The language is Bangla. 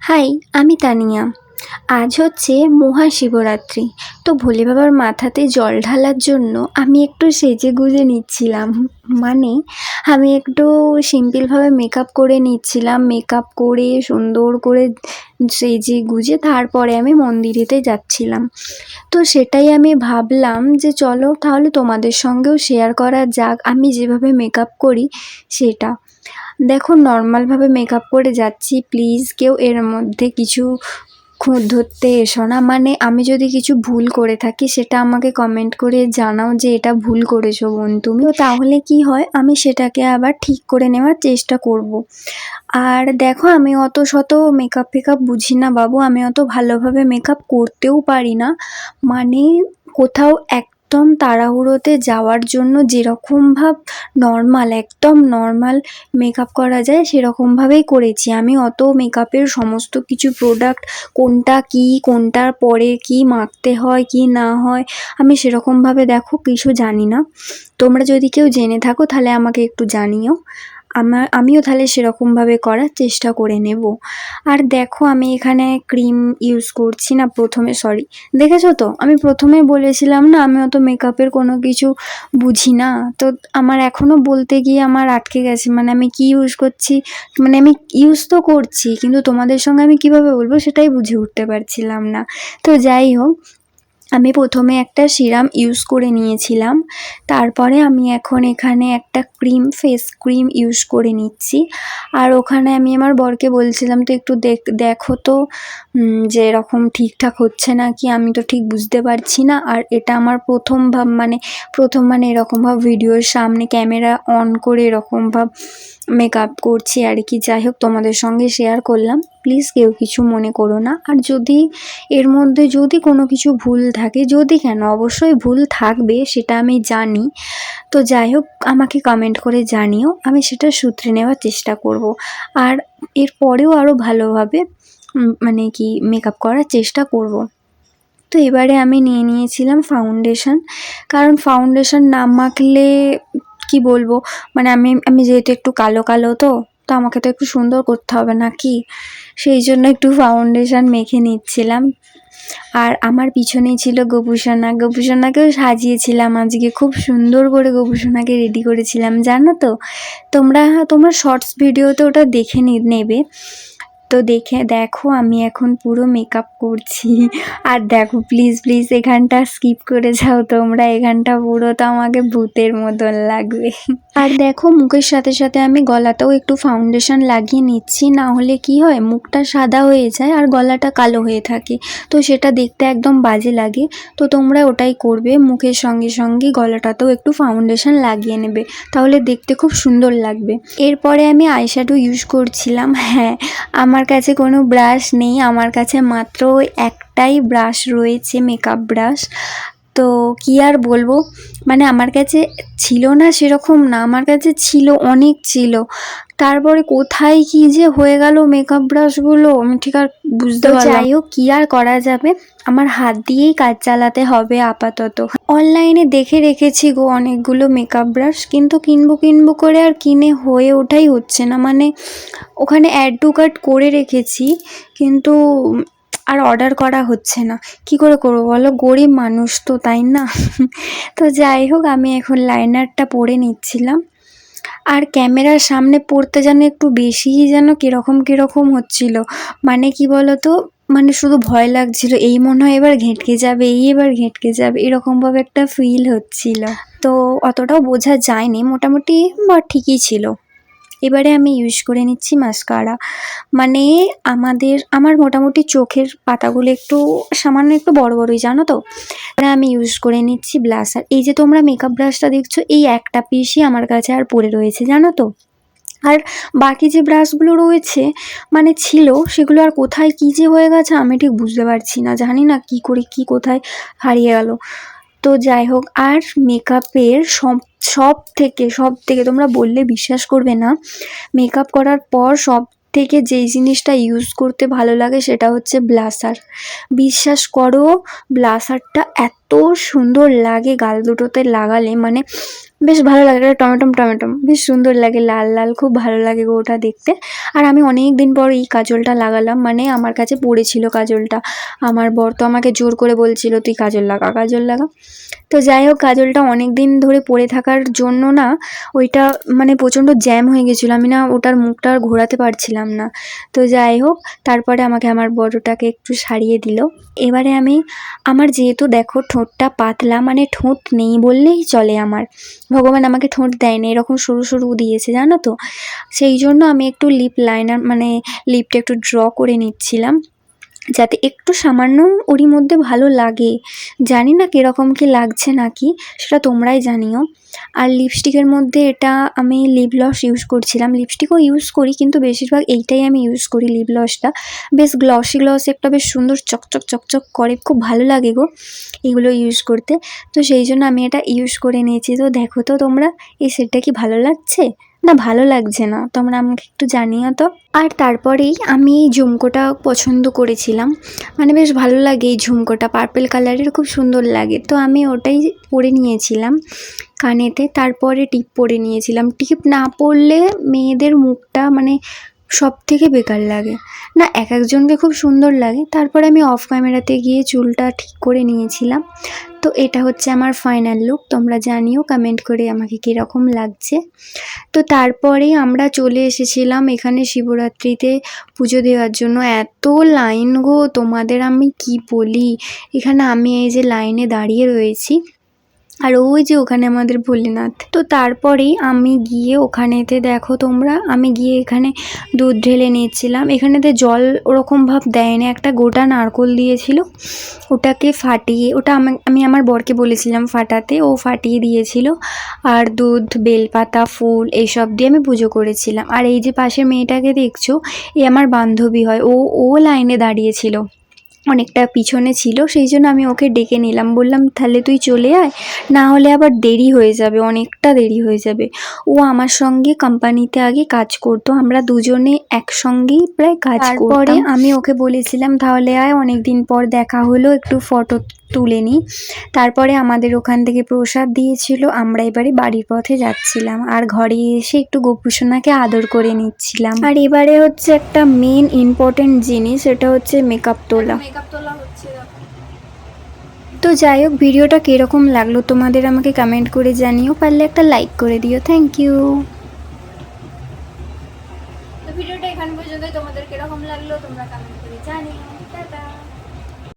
হাই, আমি তানিয়া। আজ হচ্ছে মহাশিবরাত্রি। তো ভোলে বাবার মাথাতে জল ঢালার জন্য আমি একটু সেজেগুজে নিচ্ছিলাম। মানে আমি একটু সিম্পলভাবে মেকআপ করে নিচ্ছিলাম। মেকআপ করে সুন্দর করে সেজেগুজে তারপরে আমি মন্দিরেতে যাচ্ছিলাম। তো সেটাই আমি ভাবলাম যে চলো তাহলে তোমাদের সঙ্গেও শেয়ার করা যাক আমি যেভাবে মেকআপ করি সেটা। দেখো নর্মালভাবে মেকআপ করে যাচ্ছি, প্লিজ কেউ এর মধ্যে কিছু খুঁত ধরতে এসো না। মানে আমি যদি কিছু ভুল করে থাকি সেটা আমাকে কমেন্ট করে জানাও যে এটা ভুল করেছো বোন তুমি, তো তাহলে কি হয় আমি সেটাকে আবার ঠিক করে নেওয়ার চেষ্টা করব। আর দেখো আমি অত শত মেকআপ ফেকআপ বুঝি না বাবু, আমি অত ভালোভাবে মেকআপ করতেও পারি না। মানে কোথাও একদম তাড়াহুড়োতে যাওয়ার জন্য যেরকম ভাব একদম নর্মাল মেকআপ করা যায় সেরকমভাবেই করেছি। আমি অত মেকআপের সমস্ত কিছু প্রোডাক্ট কোনটা কি কোনটার পরে কি মাখতে হয় কি না হয় আমি সেরকমভাবে দেখো কিছু জানি না। তোমরা যদি কেউ জেনে থাকো তাহলে আমাকে একটু জানিও। আমিও তাহলে সেরকমভাবে করার চেষ্টা করে নেব। আর দেখো আমি এখানে ক্রিম ইউজ করছি না প্রথমে, সরি দেখেছো তো আমি প্রথমে বলেছিলাম না আমি অত মেকআপের কোনো কিছু বুঝি না। তো আমার এখনও বলতে গিয়ে আমার আটকে গেছে, মানে আমি কি ইউজ করছি, মানে আমি ইউজ তো করছি কিন্তু তোমাদের সঙ্গে আমি কিভাবে বলবো সেটাই বুঝে উঠতে পারছিলাম না। তো যাই হোক, আমি প্রথমে একটা সিরাম ইউজ করে নিয়েছিলাম, তারপরে আমি এখন এখানে একটা ফেস ক্রিম ইউজ করে নিচ্ছি। আর ওখানে আমি আমার বরকে বলছিলাম তো একটু দেখো তো যে এরকম ঠিকঠাক হচ্ছে না কি, আমি তো ঠিক বুঝতে পারছি না। আর এটা আমার প্রথম মানে এরকম ভাব ভিডিওর সামনে ক্যামেরা অন করে এরকম ভাব মেকআপ করছি আর কি। যাই হোক তোমাদের সঙ্গে শেয়ার করলাম, প্লিজ কেউ কিছু মনে করো না। আর যদি এর মধ্যে যদি কোনো কিছু ভুল থাকে, যদি কেন অবশ্যই ভুল থাকবে সেটা আমি জানি, তো যাই হোক আমাকে কমেন্ট করে জানিও, আমি সেটা শুধরে নেওয়ার চেষ্টা করব। আর এরপরেও আরও ভালোভাবে মানে কি মেকআপ করার চেষ্টা করব। তো এবারে আমি নিয়ে নিয়েছিলাম ফাউন্ডেশন, কারণ ফাউন্ডেশন না মাখলে কি বলবো, মানে আমি আমি যেহেতু একটু কালো কালো তো তো আমাকে তো একটু সুন্দর করতে হবে নাকি, সেই জন্য একটু ফাউন্ডেশন মেখে নিচ্ছিলাম। আর আমার পিছনেই ছিল গোপুসোনাকেও সাজিয়েছিলাম আজকে, খুব সুন্দর করে গোপুসোনাকে রেডি করেছিলাম জানো তো। তোমরা শর্টস ভিডিওতে ওটা দেখে নেবে। তো দেখো আমি এখন পুরো মেকআপ করছি। আর দেখো প্লিজ প্লিজ এখানটা স্কিপ করে যাও তোমরা, এখানটা পুরো তো আমাকে ভূতের মতন লাগবে। আর দেখো মুখের সাথে সাথে আমি গলাতেও একটু ফাউন্ডেশন লাগিয়ে নিচ্ছি, না হলে কি হয় মুখটা সাদা হয়ে যায় আর গলাটা কালো হয়ে থাকে, তো সেটা দেখতে একদম বাজে লাগে। তো তোমরা ওটাই করবে, মুখের সঙ্গে সঙ্গে গলাটাতেও একটু ফাউন্ডেশন লাগিয়ে নেবে, তাহলে দেখতে খুব সুন্দর লাগবে। এরপরে আমি আইশ্যাডো ইউজ করছিলাম। হ্যাঁ, আমার কাছে কোনো ব্রাশ নেই, আমার কাছে মাত্র একটাই ব্রাশ রয়েছে, মেকআপ ব্রাশ। তো কি আর বলবো, মানে আমার কাছে ছিল না সেরকম না, আমার কাছে ছিল, অনেক ছিল। তারপরে কোথায় কি যে হয়ে গেল মেকআপ ব্রাশগুলো আমি ঠিক আর বুঝতে পারলাম। যাই হোক কি আর করা যাবে, আমার হাত দিয়েই কাজ চালাতে হবে আপাতত। অনলাইনে দেখে রেখেছি গো অনেকগুলো মেকআপ ব্রাশ, কিন্তু কিনবো করে আর কিনে হয়ে ওঠাই হচ্ছে না। মানে ওখানে অ্যাড টু কার্ট করে রেখেছি কিন্তু আর অর্ডার করা হচ্ছে না, কি করে করবো বলো, গরিব মানুষ তো, তাই না? তো যাই হোক আমি এখন লাইনারটা পরে নিচ্ছিলাম। আর ক্যামেরার সামনে পড়তে যেন একটু বেশিই যেন কীরকম হচ্ছিল, মানে কি বলতো, মানে শুধু ভয় লাগছিল, এই মনে হয় এবার ঘেঁটকে যাবে এরকমভাবে একটা ফিল হচ্ছিল। তো অতটাও বোঝা যায়নি, মোটামুটি বা ঠিকই ছিল। এবারে আমি ইউজ করে নিচ্ছি মাস্কারা। মানে আমার মোটামুটি চোখের পাতাগুলো একটু সামান্য একটু বড়ই জানো তো। আমি ইউজ করে নিচ্ছি ব্লাশার। এই যে তোমরা মেকআপ ব্রাশটা দেখছো, এই একটা পিসই আমার কাছে আর পড়ে রয়েছে জানো তো। আর বাকি যে ব্রাশগুলো রয়েছে মানে ছিল, সেগুলো আর কোথায় কী যে হয়ে গেছে আমি ঠিক বুঝতে পারছি না, জানি না কী করে কী কোথায় হারিয়ে গেল। তো যাই হোক, আর মেকআপের সব থেকে তোমরা বললে বিশ্বাস করবে না, মেকআপ করার পর থেকে যেই জিনিসটা ইউজ করতে ভালো লাগে সেটা হচ্ছে ব্লাশার। বিশ্বাস করো ব্লাশারটা এত সুন্দর লাগে গাল দুটোতে লাগালে, মানে বেশ ভালো লাগে, একটা টমেটম টমেটম বেশ সুন্দর লাগে, লাল লাল, খুব ভালো লাগে গো ওটা দেখতে। আর আমি অনেক দিন পর এই কাজলটা লাগালাম, মানে আমার কাছে পড়েছিল কাজলটা, আমার বর তো আমাকে জোর করে বলছিল তুই কাজল লাগা কাজল লাগা। তো যাই হোক, কাজলটা অনেক দিন ধরে পড়ে থাকার জন্য না ওইটা মানে প্রচণ্ড জ্যাম হয়ে গেছিলো, আমি না ওটার মুখটা আর ঘোরাতে পারছিলাম না। তো যাই হোক, তারপরে আমাকে আমার বর ওটাকে একটু সারিয়ে দিল। এবারে আমি, আমার যেহেতু দেখো ঠোঁটটা পাতলা, মানে ঠোঁট নেই বললেই চলে আমার, ভগবান আমাকে ঠোঁট দেয়নি, এরকম সরু সরু দিয়েছে জানো তো। সেই জন্য আমি একটু লিপ লাইনার মানে লিপটা একটু ড্র করে নিচ্ছিলাম, যাতে একটু সামান্য ওরই মধ্যে ভালো লাগে। জানি না কীরকম কী লাগছে নাকি, সেটা তোমরাই জানিও। আর লিপস্টিকের মধ্যে এটা আমি লিপ গ্লস ইউজ করছিলাম, লিপস্টিকও ইউজ করি কিন্তু বেশিরভাগ এইটাই আমি ইউজ করি, লিপ গ্লসটা। বেশ গ্লসি গ্লসি একটা, বেশ সুন্দর চকচক চকচক করে, খুব ভালো লাগে গো এগুলো ইউজ করতে। তো সেই জন্য আমি এটা ইউজ করে নিয়েছি। তো দেখো তো তোমরা, এই সেটটা কি ভালো লাগছে না ভালো লাগছে না, তোমরা আমাকে একটু জানিও তো। আর তারপরেই আমি এই ঝুমকোটা পছন্দ করেছিলাম, মানে বেশ ভালো লাগে এই ঝুমকোটা, পার্পল কালারের, খুব সুন্দর লাগে। তো আমি ওটাই পরে নিয়েছিলাম কানেতে। তারপরে টিপ পরে নিয়েছিলাম, টিপ না পরলে মেয়েদের মুখটা মানে সব থেকে বেকার লাগে না, এক একজনকে খুব সুন্দর লাগে। তারপরে আমি অফ ক্যামেরাতে গিয়ে চুলটা ঠিক করে নিয়েছিলাম। তো এটা হচ্ছে আমার ফাইনাল লুক, তোমরা জানিও কমেন্ট করে আমাকে কীরকম লাগছে। তো তারপরে আমরা চলে এসেছিলাম এখানে শিবরাত্রিতে পুজো দেওয়ার জন্য। এত লাইন গো, তোমাদের আমি কি বলি, এখানে আমি এই যে লাইনে দাঁড়িয়ে রয়েছি, আর ওই যে ওখানে আমাদের ভোলেনাথ। তো তারপরেই আমি গিয়ে ওখানেতে, দেখো তোমরা, আমি গিয়ে এখানে দুধ ঢেলে নিচ্ছিলাম। এখানেতে জল ওরকম ভাব দেয়নি, একটা গোটা নারকোল দিয়েছিল, ওটাকে ফাটিয়ে, ওটা আমি আমার বরকে বলেছিলাম ফাটাতে, ও ফাটিয়ে দিয়েছিল। আর দুধ, বেলপাতা, ফুল এইসব দিয়ে আমি পুজো করেছিলাম। আর এই যে পাশের মেয়েটাকে দেখছো, এ আমার বান্ধবী হয়, ও লাইনে দাঁড়িয়েছিল, অনেকটা পিছনে ছিল, সেই জন্য আমি ওকে ডেকে নিলাম, বললাম তাহলে তুই চলে আয়, না হলে আবার দেরি হয়ে যাবে, অনেকটা দেরি হয়ে যাবে। ও আমার সঙ্গে কোম্পানিতে আগে কাজ করতো, আমরা দুজনে একসঙ্গেই প্রায় কাজ করতাম। তারপরে আমি ওকে বলেছিলাম তাহলে আয়, অনেক দিন পর দেখা হলো, একটু ফটো তুলে নিই। তারপরে আমাদের ওখান থেকে প্রসাদ দিয়েছিল, আমরা এবারে বাড়ির পথে যাচ্ছিলাম, আর ঘরে এসে একটু গোপুসোনাকে আদর করে নিচ্ছিলাম। আর এবারে হচ্ছে একটা মেন ইম্পর্টেন্ট জিনিস, এটা হচ্ছে মেকআপ তোলা হচ্ছে। তো যাই হোক, ভিডিওটা কীরকম লাগলো তোমাদের আমাকে কমেন্ট করে জানিও, পারলে একটা লাইক করে দিও। Thank you. তো ভিডিওটা এখান পর্যন্তই, তোমাদের কীরকম লাগলো তোমরা কমেন্ট করে জানিও।